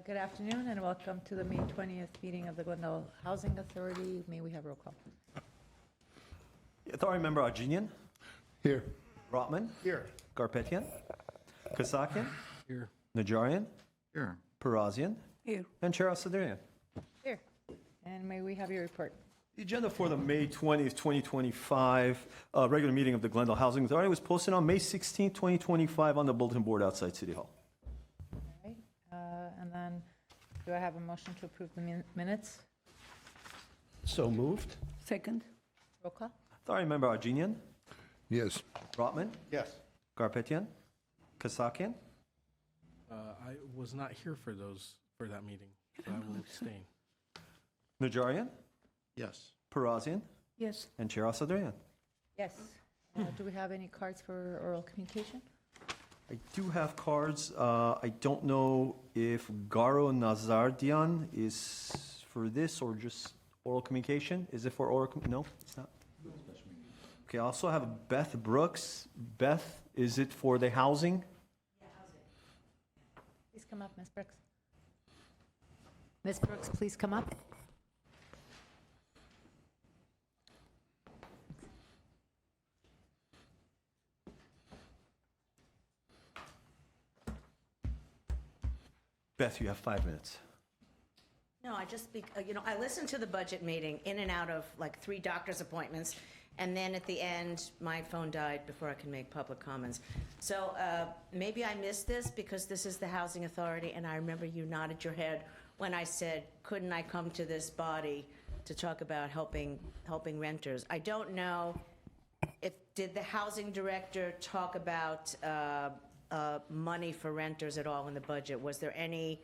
Good afternoon and welcome to the May 20th meeting of the Glendale Housing Authority. May we have roll call? Authority member Arginian, Here. Rotman, Here. Garpetian, Kasakian, Here. Najarian, Here. Parazian, Here. and Chair Asadarian. Here. And may we have your report? The agenda for the May 20th, 2025 regular meeting of the Glendale Housing Authority was posted on May 16th, 2025 on the bulletin board outside City Hall. All right. And then do I have a motion to approve the minutes? So moved? Second. Roll call? Authority member Arginian, Yes. Rotman, Yes. Garpetian, Kasakian, I was not here for that meeting, so I will abstain. Najarian, Yes. Parazian, Yes. and Chair Asadarian. Yes. Do we have any cards for oral communication? I do have cards. I don't know if Garo Nazardian is for this or just oral communication. Is it for oral? No, it's not. Okay, I also have Beth Brooks. Beth, is it for the housing? Yeah, housing. Please come up, Ms. Brooks. Ms. Brooks, please come up. Beth, you have 5 minutes. No, I just, I listened to the budget meeting in and out of like 3 doctor's appointments, and then at the end, my phone died before I can make public comments. So maybe I missed this because this is the Housing Authority, and I remember you nodded your head when I said, couldn't I come to this body to talk about helping renters? I don't know did the housing director talk about money for renters at all in the budget? Was there any?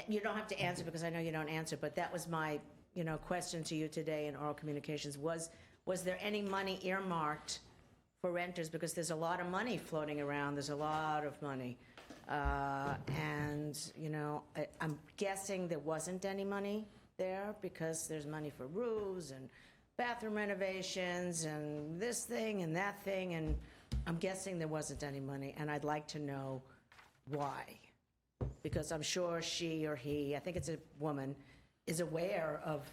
You don't have to answer because I know you don't answer, but that was my, question to you today in oral communications. Was there any money earmarked for renters? Because there's a lot of money floating around. There's a lot of money. And, I'm guessing there wasn't any money there because there's money for roofs and bathroom renovations and this thing and that thing. And I'm guessing there wasn't any money. And I'd like to know why. Because I'm sure she or he, I think it's a woman, is aware of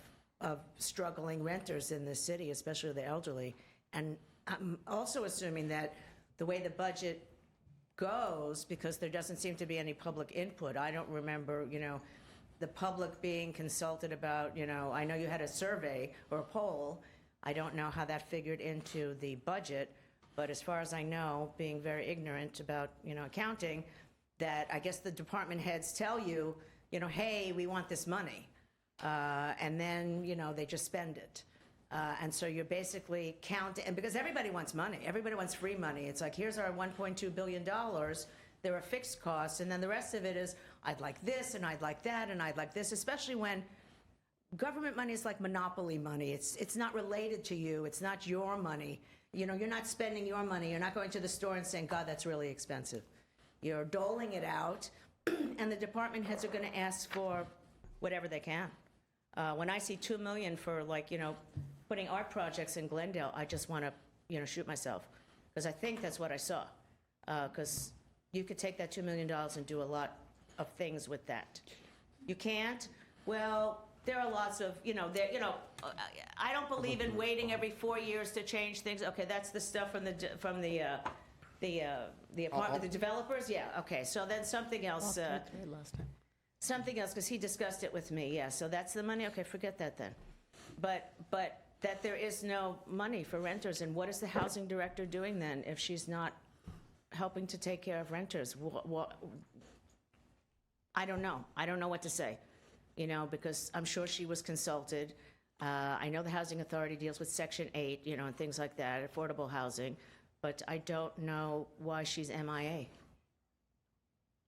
struggling renters in this city, especially the elderly. And I'm also assuming that the way the budget goes, because there doesn't seem to be any public input, I don't remember, the public being consulted about, I know you had a survey or a poll. I don't know how that figured into the budget, but as far as I know, being very ignorant about, accounting, that I guess the department heads tell you, hey, we want this money. And then, they just spend it. And so you're basically counting, and because everybody wants money, everybody wants free money. It's like, here's our $1.2 billion. There are fixed costs, and then the rest of it is, I'd like this, and I'd like that, and I'd like this, especially when government money is like monopoly money. It's not related to you. It's not your money. You're not spending your money. You're not going to the store and saying, God, that's really expensive. You're doling it out, and the department heads are going to ask for whatever they can. When I see $2 million for, putting art projects in Glendale, I just want to, shoot myself, because I think that's what I saw. Because you could take that $2 million and do a lot of things with that. You can't? Well, there are lots of, I don't believe in waiting every 4 years to change things. Okay, that's the stuff from the apartment, the developers? Yeah, okay, so then something else. Something else, because he discussed it with me, yeah, so that's the money? Okay, forget that then. But that there is no money for renters, and what is the housing director doing then if she's not helping to take care of renters? I don't know. I don't know what to say, because I'm sure she was consulted. I know the Housing Authority deals with Section 8, and things like that, affordable housing. But I don't know why she's MIA.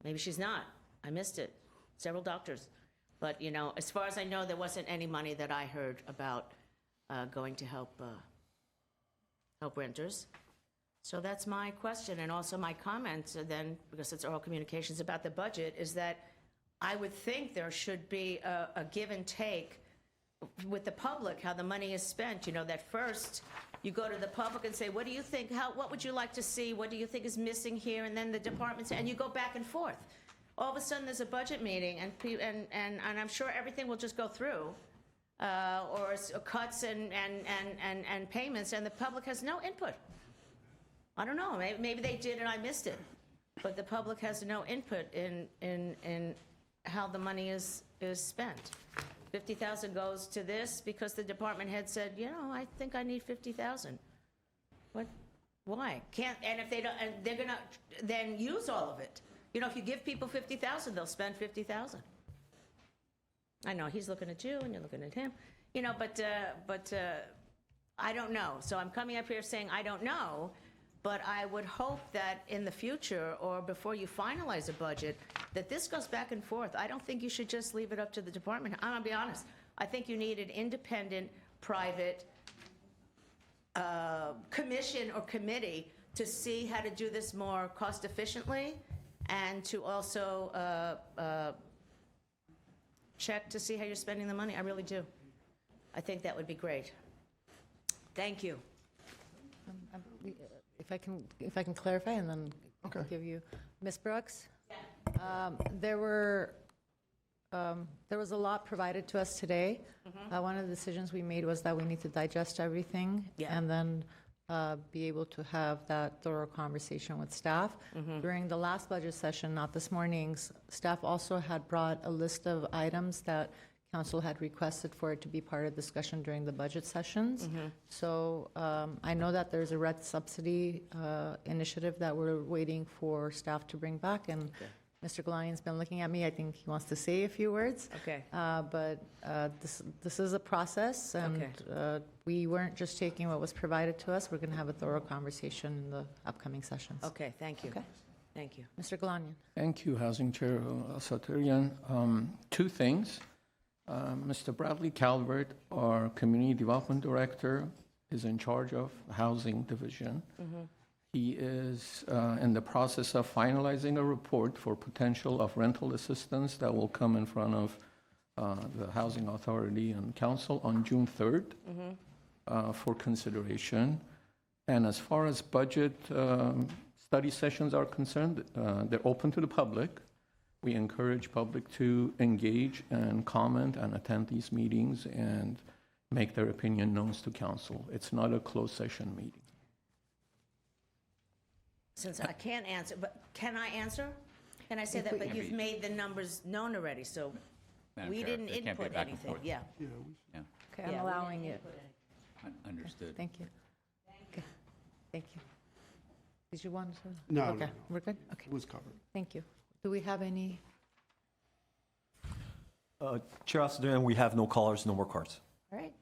Maybe she's not. I missed it. Several doctors. But, as far as I know, there wasn't any money that I heard about going to help renters. So that's my question. And also my comment, then, because it's oral communications about the budget, is that I would think there should be a give and take with the public, how the money is spent. That first you go to the public and say, what do you think? What would you like to see? What do you think is missing here? And then the departments, and you go back and forth. all of a sudden there's a budget meeting and I'm sure everything will just go through, or cuts and payments, and the public has no input. I don't know, maybe they did and I missed it, but the public has no input in how the money is spent. 50,000 goes to this because the department head said, you know, I think I need 50,000. What? Why? Can't, and if they don't, and they're gonna then use all of it. You know, if you give people 50,000, they'll spend 50,000. I know, he's looking at you and you're looking at him, you know, but I don't know. So I'm coming up here saying I don't know, but I would hope that in the future, or before you finalize a budget, that this goes back and forth. I don't think you should just leave it up to the department. I'm gonna be honest. I think you need an independent, private commission or committee to see how to do this more cost efficiently, and to also check to see how you're spending the money. I really do. I think that would be great. Thank you. If I can clarify and then Okay. give you, Ms. Brooks? There was a lot provided to us today. One of the decisions we made was that we need to digest everything and then be able to have that thorough conversation with staff. During the last budget session, not this morning's, staff also had brought a list of items that council had requested for it to be part of discussion during the budget sessions. So I know that there's a rent subsidy initiative that we're waiting for staff to bring back, and Mr. Galanian's been looking at me. I think he wants to say a few words. Okay. But this is a process, and we weren't just taking what was provided to us. We're going to have a thorough conversation in the upcoming sessions. Okay, thank you. Okay. Thank you. Mr. Galanian. Thank you, Housing Chair Saturian. Two things. Mr. Bradley Calvert, our Community Development Director, is in charge of Housing Division. He is in the process of finalizing a report for potential of rental assistance that will come in front of the Housing Authority and Council on June 3rd for consideration. And as far as budget study sessions are concerned, they're open to the public. We encourage public to engage and comment and attend these meetings and make their opinion known to council. It's not a closed session meeting. Since I can't answer, but can I answer? Can I say that? But you've made the numbers known already, so Madam we Chair, didn't there can't be input back and anything. forth. Yeah. Yeah, Okay, Yeah, I'm we allowing didn't it. input anything. understood. Thank you. Okay, thank you. Did you want to? No, Okay, no. we're good? Okay, It was covered. thank you. Do we have any? Chair Asadrian, we have no callers, no more cards. All right,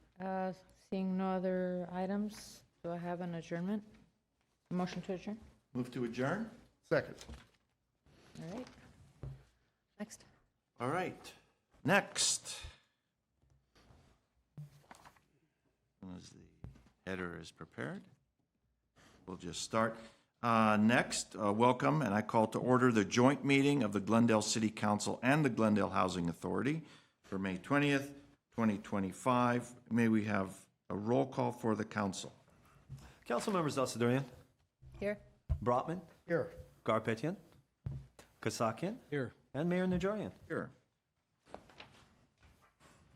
seeing no other items, do I have an adjournment? A motion to adjourn? Move to adjourn? Second. All right. Next. All right. Next. As the header is prepared, we'll just start. Next, welcome, and I call to order the joint meeting of the Glendale City Council and the Glendale Housing Authority for May 20th, 2025. May we have a roll call for the council? Council members Asadrian, Here? Brotman, Here. Garpetian, Kasakian, Here. and Mayor Najarian. Here.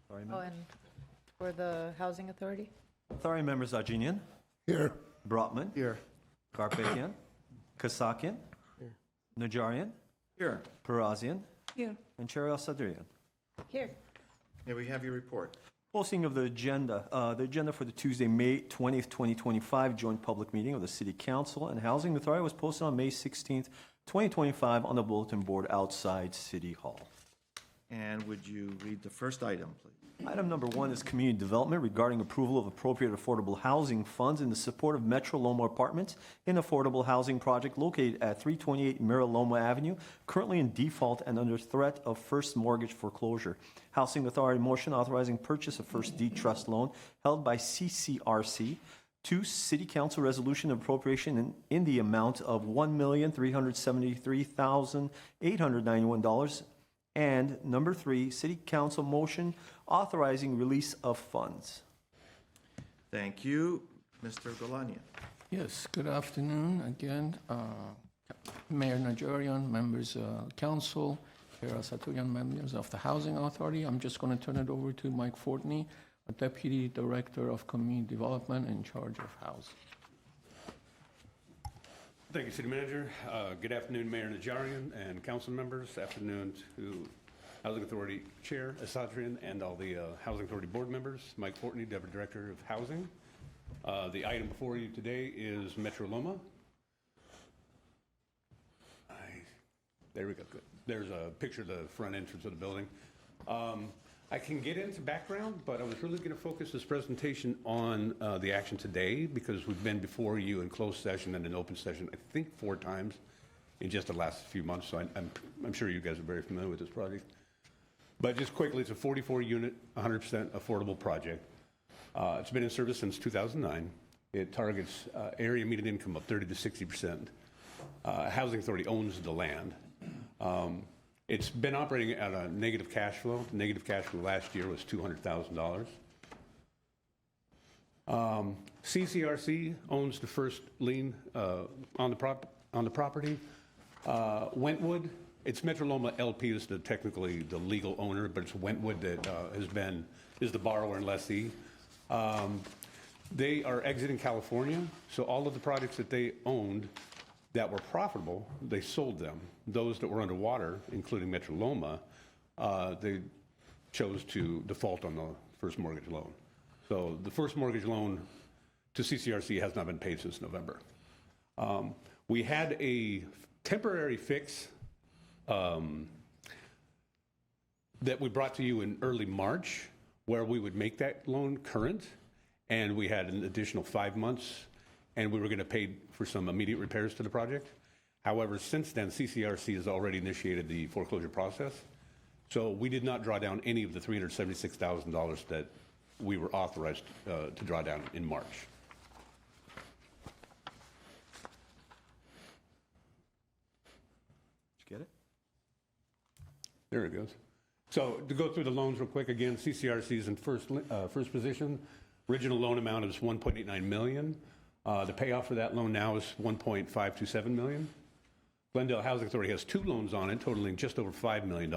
Sorry, Oh, and for the Housing Authority? Authority members Ajinian, Here. Brotman, Here. Garpetian, Kasakian, Najarian, Here. Parazian, Here. and Chair Asadrian. Here. May we have your report? Posting of the agenda. The agenda for the Tuesday, May 20th, 2025 joint public meeting of the City Council and Housing Authority was posted on May 16th, 2025 on the bulletin board outside City Hall. And would you read the first item, please? Item number 1 is community development regarding approval of appropriate affordable housing funds in the support of Metro Loma Apartments in affordable housing project located at 328 Mira Loma Avenue, currently in default and under threat of first mortgage foreclosure. Housing Authority motion authorizing purchase of first deed trust loan held by CCRC. 2, City Council resolution of appropriation in the amount of $1,373,891. And number 3, City Council motion authorizing release of funds. Thank you. Mr. Galanian. Yes, good afternoon again. Mayor Najarian, members of council. Chair Asaturian, members of the Housing Authority. I'm just going to turn it over to Mike Fortney, Deputy Director of Community Development in charge of housing. Thank you, City Manager. Good afternoon, Mayor Najarian and council members. Afternoon to Housing Authority Chair Asatrian and all the Housing Authority board members. Mike Fortney, Deputy Director of Housing. The item before you today is Metro Loma. There we go, good. There's a picture of the front entrance of the building. I can get into background, but I was really going to focus this presentation on the action today because we've been before you in closed session and in open session, I think 4 times in just the last few months. So I'm sure you guys are very familiar with this project. But just quickly, it's a 44-unit, 100% affordable project. It's been in service since 2009. It targets area median income of 30 to 60%. Housing Authority owns the land. It's been operating at a negative cash flow. Negative cash flow last year was $200,000. CCRC owns the first lien on the property. Wentwood, it's Metro Loma LP is technically the legal owner, but it's Wentwood that is the borrower and lessee. They are exiting California, so all of the projects that they owned that were profitable, they sold them. Those that were underwater, including Metro Loma, they chose to default on the first mortgage loan. So the first mortgage loan to CCRC has not been paid since November. We had a temporary fix that we brought to you in early March where we would make that loan current, and we had an additional 5 months, and we were going to pay for some immediate repairs to the project. However, since then, CCRC has already initiated the foreclosure process. So we did not draw down any of the $376,000 that we were authorized to draw down in March. Did you get it? There it goes. So to go through the loans real quick, again, CCRC is in first position. Original loan amount is $1.89 million. The payoff for that loan now is $1.527 million. Glendale Housing Authority has 2 loans on it, totaling just over $5 million.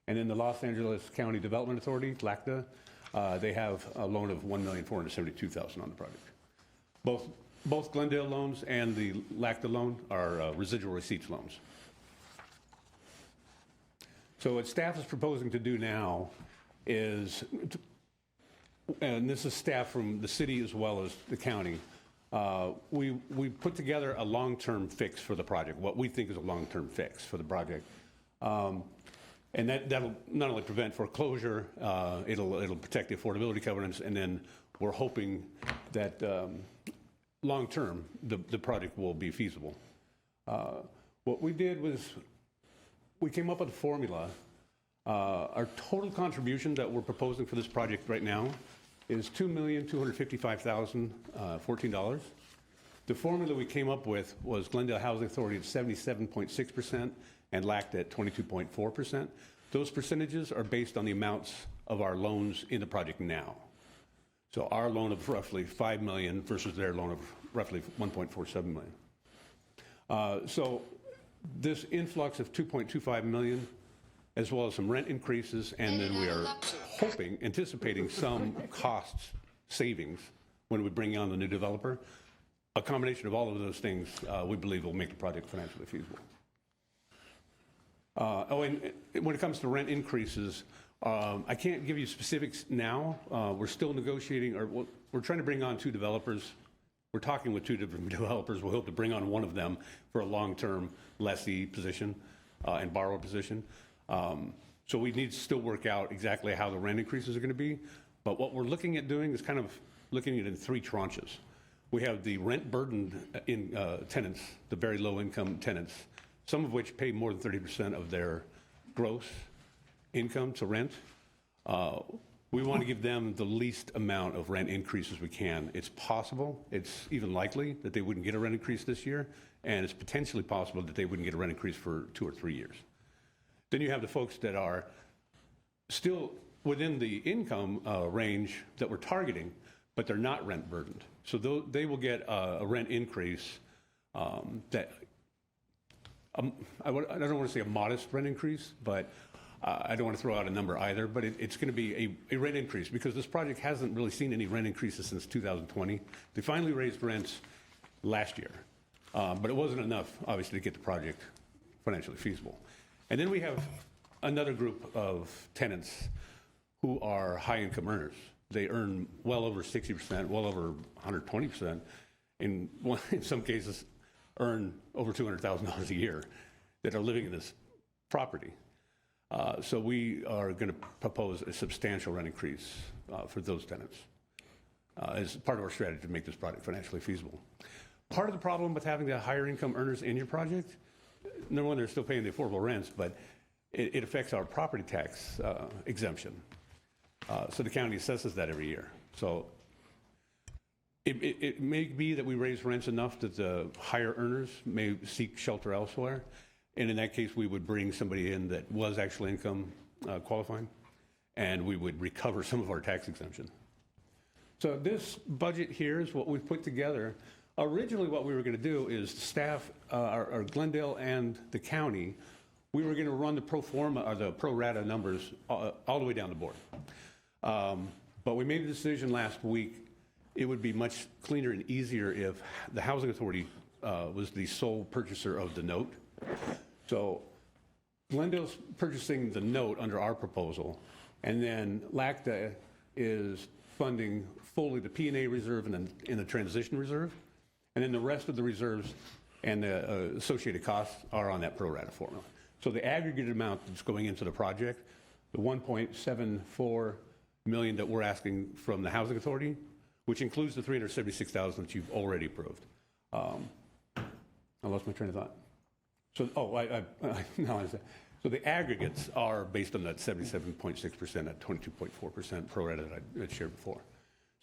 And then the Los Angeles County Development Authority, LACDA, they have a loan of $1,472,000 on the project. Both Glendale loans and the LACDA loan are residual receipts loans. So what staff is proposing to do now is, and this is staff from the city as well as the county, we put together a long-term fix for the project, what we think is a long-term fix for the project. And that'll not only prevent foreclosure, it'll protect the affordability covenants, and then we're hoping that long-term the project will be feasible. What we did was we came up with a formula. Our total contribution that we're proposing for this project right now is $2,255,014. The formula we came up with was Glendale Housing Authority at 77.6% and LACDA at 22.4%. Those percentages are based on the amounts of our loans in the project now. So our loan of roughly $5 million versus their loan of roughly $1.47 million. So this influx of $2.25 million, as well as some rent increases, and then we are anticipating some cost savings when we bring on the new developer. A combination of all of those things, we believe will make the project financially feasible. And when it comes to rent increases, I can't give you specifics now. We're still negotiating, or we're trying to bring on 2 developers. We're talking with 2 different developers. We hope to bring on one of them for a long-term lessee position and borrower position. So we need to still work out exactly how the rent increases are going to be. But what we're looking at doing is kind of looking at it in 3 tranches. We have the rent-burdened tenants, the very low-income tenants, some of which pay more than 30% of their gross income to rent. We want to give them the least amount of rent increases we can. It's possible, it's even likely that they wouldn't get a rent increase this year, and it's potentially possible that they wouldn't get a rent increase for 2 or 3 years. Then you have the folks that are still within the income range that we're targeting, but they're not rent burdened. So they will get a rent increase that I don't want to say a modest rent increase, but I don't want to throw out a number either, but it's going to be a rent increase because this project hasn't really seen any rent increases since 2020. They finally raised rents last year, but it wasn't enough, obviously, to get the project financially feasible. And then we have another group of tenants who are high-income earners. They earn well over 60%, well over 120%, in some cases earn over $200,000 a year that are living in this property. So we are going to propose a substantial rent increase for those tenants as part of our strategy to make this project financially feasible. Part of the problem with having the higher income earners in your project, number one, they're still paying the affordable rents, but it affects our property tax exemption. So the county assesses that every year. So it may be that we raise rents enough that the higher earners may seek shelter elsewhere. And in that case, we would bring somebody in that was actually income qualifying, and we would recover some of our tax exemption. So this budget here is what we've put together. Originally, what we were going to do is staff, our Glendale and the county, we were going to run the pro forma or the pro rata numbers all the way down the board. But we made a decision last week. It would be much cleaner and easier if the Housing Authority was the sole purchaser of the note. So Glendale's purchasing the note under our proposal, and then LACTA is funding fully the P&A reserve and the transition reserve, and then the rest of the reserves and the associated costs are on that pro rata formula. So the aggregate amount that's going into the project, the $1.74 million that we're asking from the Housing Authority, which includes the $376,000 that you've already approved. I lost my train of thought. So, no, so the aggregates are based on that 77.6%, that 22.4% pro rata that I had shared before.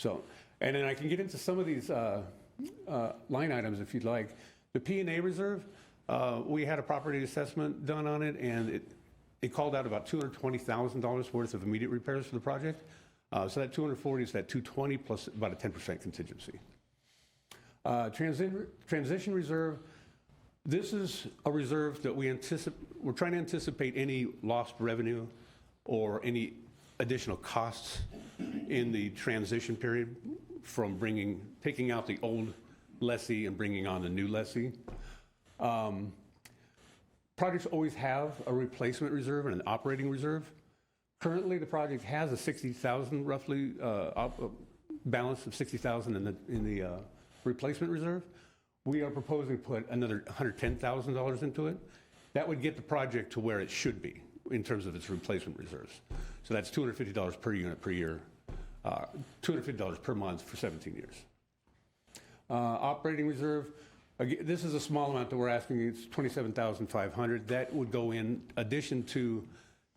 So, and then I can get into some of these line items if you'd like. The P&A reserve, we had a property assessment done on it, and it called out about $220,000 worth of immediate repairs for the project. So that 240 is that 220 plus about a 10% contingency. Transition reserve. This is a reserve that we're trying to anticipate any lost revenue or any additional costs in the transition period from taking out the old lessee and bringing on the new lessee. Projects always have a replacement reserve and an operating reserve. Currently, the project has a $60,000 roughly balance of $60,000 in the replacement reserve. We are proposing to put another $110,000 into it. That would get the project to where it should be in terms of its replacement reserves. So that's $250 per unit per year, $250 per month for 17 years. Operating reserve, again, this is a small amount that we're asking. It's $27,500. That would go in addition to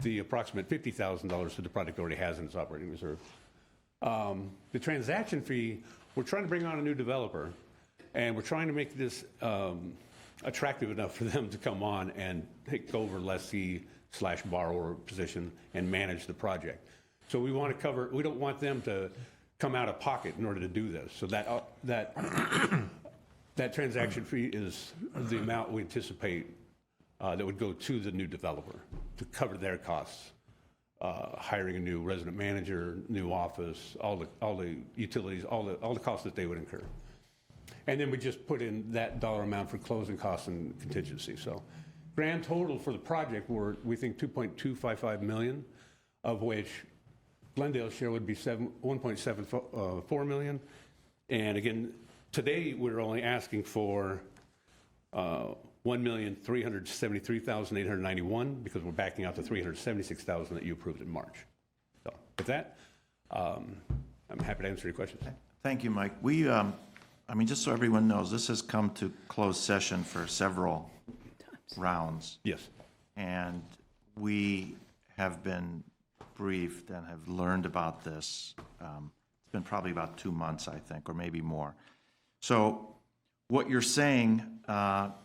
the approximate $50,000 that the project already has in its operating reserve. The transaction fee, we're trying to bring on a new developer, and we're trying to make this attractive enough for them to come on and take over lessee/borrower position and manage the project. So we want to cover, we don't want them to come out of pocket in order to do this. So that transaction fee is the amount we anticipate that would go to the new developer to cover their costs, hiring a new resident manager, new office, all the utilities, all the costs that they would incur. And then we just put in that dollar amount for closing costs and contingency. So grand total for the project, we think $2.255 million, of which Glendale's share would be $1.74 million. And again, today we're only asking for $1,373,891 because we're backing out the $376,000 that you approved in March. So with that, I'm happy to answer your questions. Thank you, Mike. We, just so everyone knows, this has come to closed session for several rounds. Yes. And we have been briefed and have learned about this. It's been probably about 2 months, I think, or maybe more. So what you're saying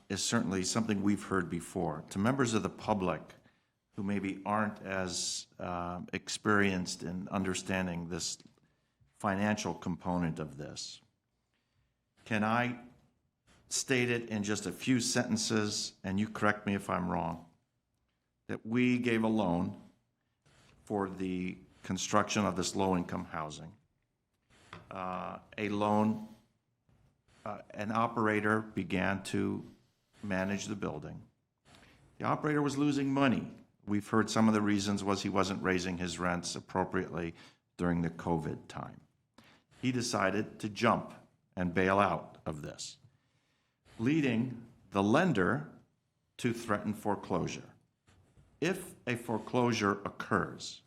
is certainly something we've heard before. To members of the public who maybe aren't as experienced in understanding this financial component of this, can I stated in just a few sentences, and you correct me if I'm wrong, that we gave a loan for the construction of this low-income housing. A loan, an operator began to manage the building. The operator was losing money. We've heard some of the reasons was he wasn't raising his rents appropriately during the COVID time. He decided to jump and bail out of this, leading the lender to threaten foreclosure. If a foreclosure occurs,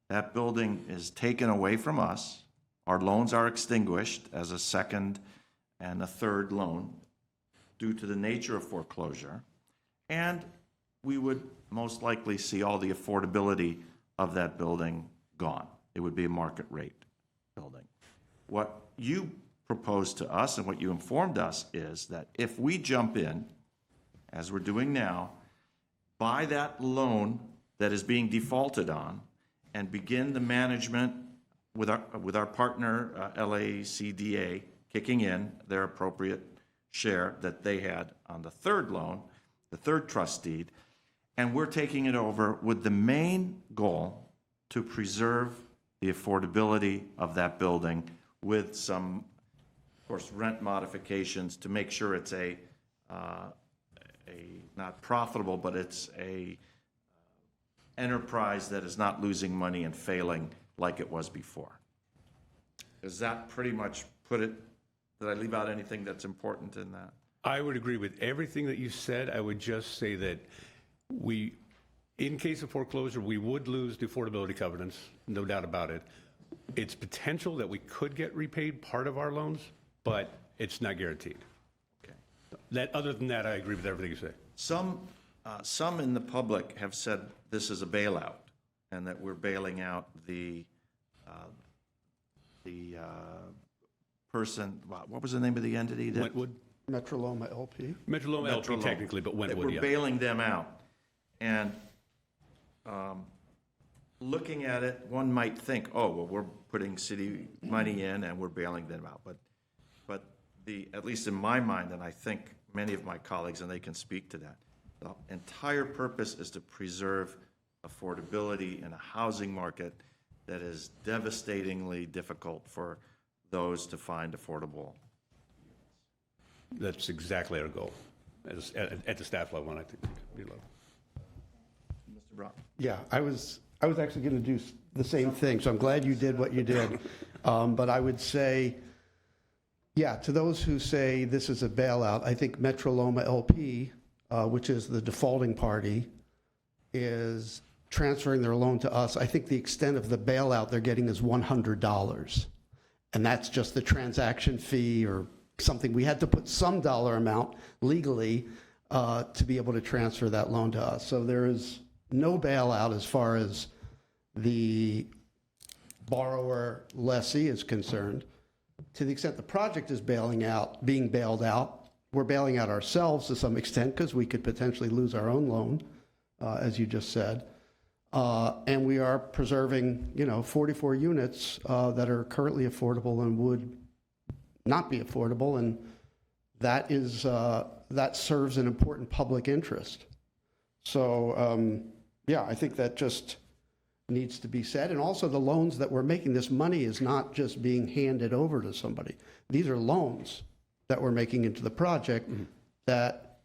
that building is taken away from us, our loans are extinguished as a second and a third loan due to the nature of foreclosure, and we would most likely see all the affordability of that building gone. It would be a market rate building. What you proposed to us and what you informed us is that if we jump in, as we're doing now, buy that loan that is being defaulted on and begin the management with our partner, LACDA, kicking in their appropriate share that they had on the third loan, the third trust deed, and we're taking it over with the main goal to preserve the affordability of that building with some, of course, rent modifications to make sure it's a not profitable, but it's a enterprise that is not losing money and failing like it was before. Does that pretty much put it, did I leave out anything that's important in that? I would agree with everything that you said. I would just say that in case of foreclosure, we would lose the affordability covenants, no doubt about it. It's potential that we could get repaid part of our loans, but it's not guaranteed. Okay. Other than that, I agree with everything you say. Some in the public have said this is a bailout and that we're bailing out the person, what was the name of the entity? Wentwood? Metro Loma LP. Metro Loma LP Loma. technically, but That Wentwood, we're yeah. bailing them out. And looking at it, one might think, oh, well, we're putting city money in and we're bailing them out. But at least in my mind, and I think many of my colleagues, and they can speak to that, the entire purpose is to preserve affordability in a housing market that is devastatingly difficult for those to find affordable. That's exactly our goal at the staff level, and I think we love. Mr. Brown? Yeah, I was actually going to do the same thing, so I'm glad you did what you did. But I would say, yeah, to those who say this is a bailout, I think Metro Loma LP, which is the defaulting party, is transferring their loan to us. I think the extent of the bailout they're getting is $100. And that's just the transaction fee or something. We had to put some dollar amount legally to be able to transfer that loan to us. So there is no bailout as far as the borrower lessee is concerned. To the extent the project is being bailed out, we're bailing out ourselves to some extent because we could potentially lose our own loan, as you just said. And we are preserving, 44 units that are currently affordable and would not be affordable, and that is that serves an important public interest. So, yeah, I think that just needs to be said. And also the loans that we're making, this money is not just being handed over to somebody. These are loans that we're making into the project that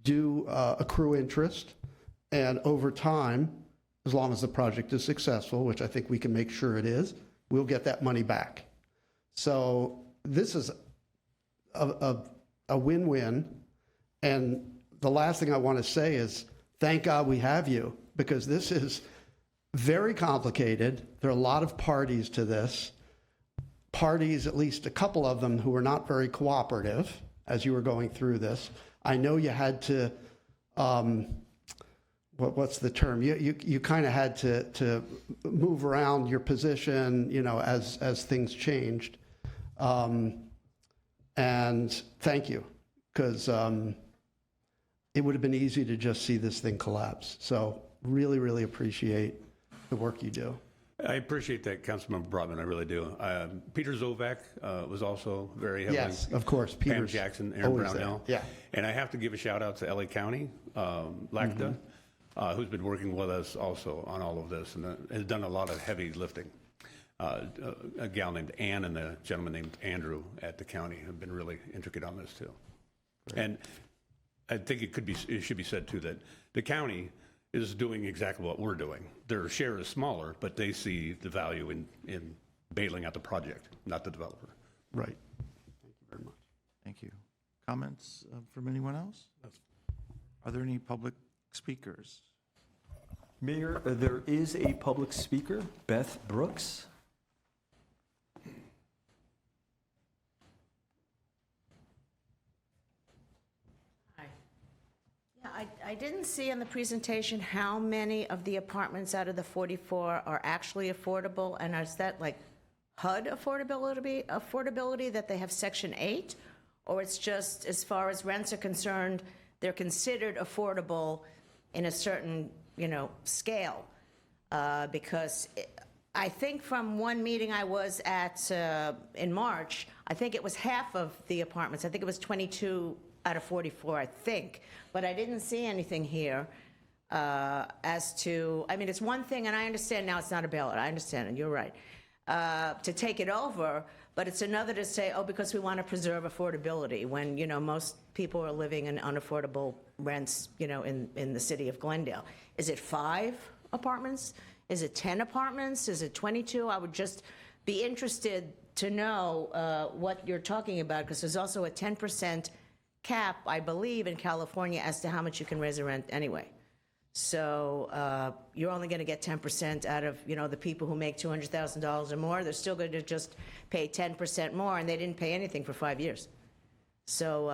do accrue interest, and over time, as long as the project is successful, which I think we can make sure it is, we'll get that money back. So this is a win-win. And the last thing I want to say is, thank God we have you, because this is very complicated. There are a lot of parties to this. Parties, at least a couple of them, who were not very cooperative as you were going through this. I know you had to, what's the term? You kind of had to move around your position, as things changed. And thank you, because it would have been easy to just see this thing collapse. So really, really appreciate the work you do. I appreciate that, Councilmember Brotman, I really do. Peter Zovak was also very heavily. Yes, of course, Pam Peter's Jackson, Aaron always there. Brownell. Yeah. And I have to give a shout out to LA County, LACTA, who's been working with us also on all of this and has done a lot of heavy lifting. A gal named Ann and a gentleman named Andrew at the county have been really intricate on this too. And I think it should be said too that the county is doing exactly what we're doing. Their share is smaller, but they see the value in bailing out the project, not the developer. Right. Thank you very much. Thank you. Comments from anyone else? Are there any public speakers? Mayor, there is a public speaker, Beth Brooks. Yeah, I didn't see in the presentation how many of the apartments out of the 44 are actually affordable, and is that like HUD affordability that they have Section 8? Or it's just, as far as rents are concerned, they're considered affordable in a certain, scale? Because I think from one meeting I was at in March, I think it was half of the apartments. I think it was 22 out of 44, I think. But I didn't see anything here as to, it's one thing, and I understand now it's not a bailout. I understand, and you're right, to take it over, but it's another to say, because we want to preserve affordability when, most people are living in unaffordable rents, in the city of Glendale. Is it 5 apartments? Is it 10 apartments? Is it 22? I would just be interested to know what you're talking about, because there's also a 10% cap, I believe, in California as to how much you can raise the rent anyway. So you're only going to get 10% out of, the people who make $200,000 or more. They're still going to just pay 10% more, and they didn't pay anything for 5 years. So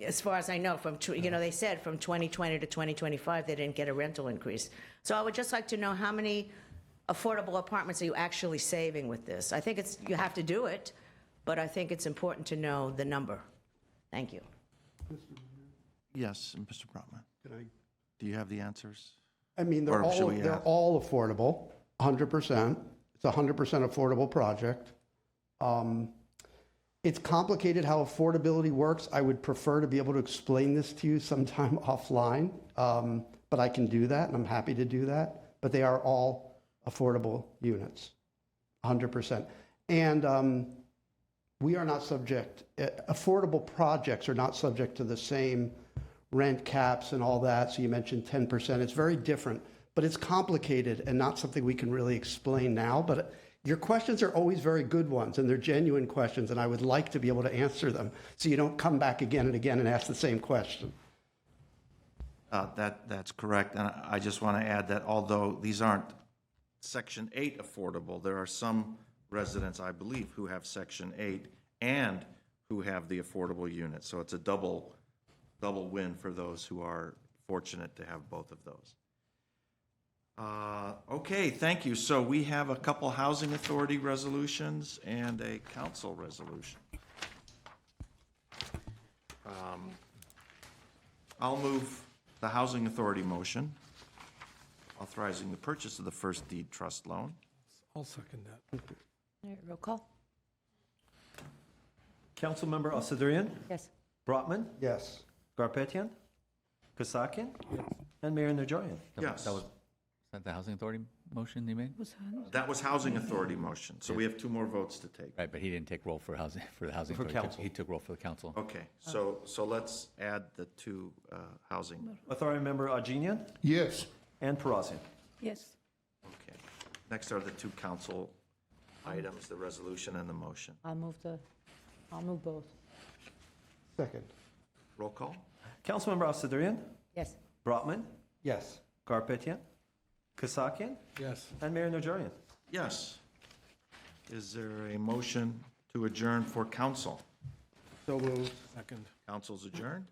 as far as I know, they said from 2020 to 2025, they didn't get a rental increase. So I would just like to know how many affordable apartments are you actually saving with this? I think you have to do it, but I think it's important to know the number. Thank you. Yes, Mr. Brotman. Do you have the answers? They're Or should we they're ask? all affordable, 100%. It's a 100% affordable project. It's complicated how affordability works. I would prefer to be able to explain this to you sometime offline, but I can do that, and I'm happy to do that. But they are all affordable units, 100%. And we are not subject, affordable projects are not subject to the same rent caps and all that. So you mentioned 10%. It's very different, but it's complicated and not something we can really explain now. But your questions are always very good ones, and they're genuine questions, and I would like to be able to answer them so you don't come back again and again and ask the same question. That's correct. And I just want to add that although these aren't Section 8 affordable, there are some residents, I believe, who have Section 8 and who have the affordable unit. So it's a double win for those who are fortunate to have both of those. Okay, thank you. So we have a couple housing authority resolutions and a council resolution. I'll move the housing authority motion authorizing the purchase of the first deed trust loan. I'll second that. All right, roll call. Councilmember Asadrian, Yes. Brotman, Yes. Garpetian, Kasakian, and Mayor Najarian. Yes. That was that the housing authority motion he made? That was housing authority motion, so we have 2 more votes to take. Right, but he didn't take roll for housing, for the housing For authority. council. He took roll for the council. Okay, so let's add the 2 housing. Authority Member Ajinian Yes. and Perazzian. Yes. Okay. Next are the 2 council items, the resolution and the motion. I'll move both. Second. Roll call? Councilmember Asadrian, Yes. Brotman, Yes. Garpetian, Kasakian, Yes. and Mayor Najarian. Yes. Is there a motion to adjourn for council? So moved. Second. Council's adjourned?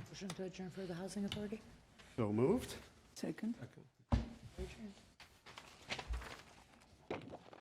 Motion to adjourn for the housing authority? So moved. Second. Second.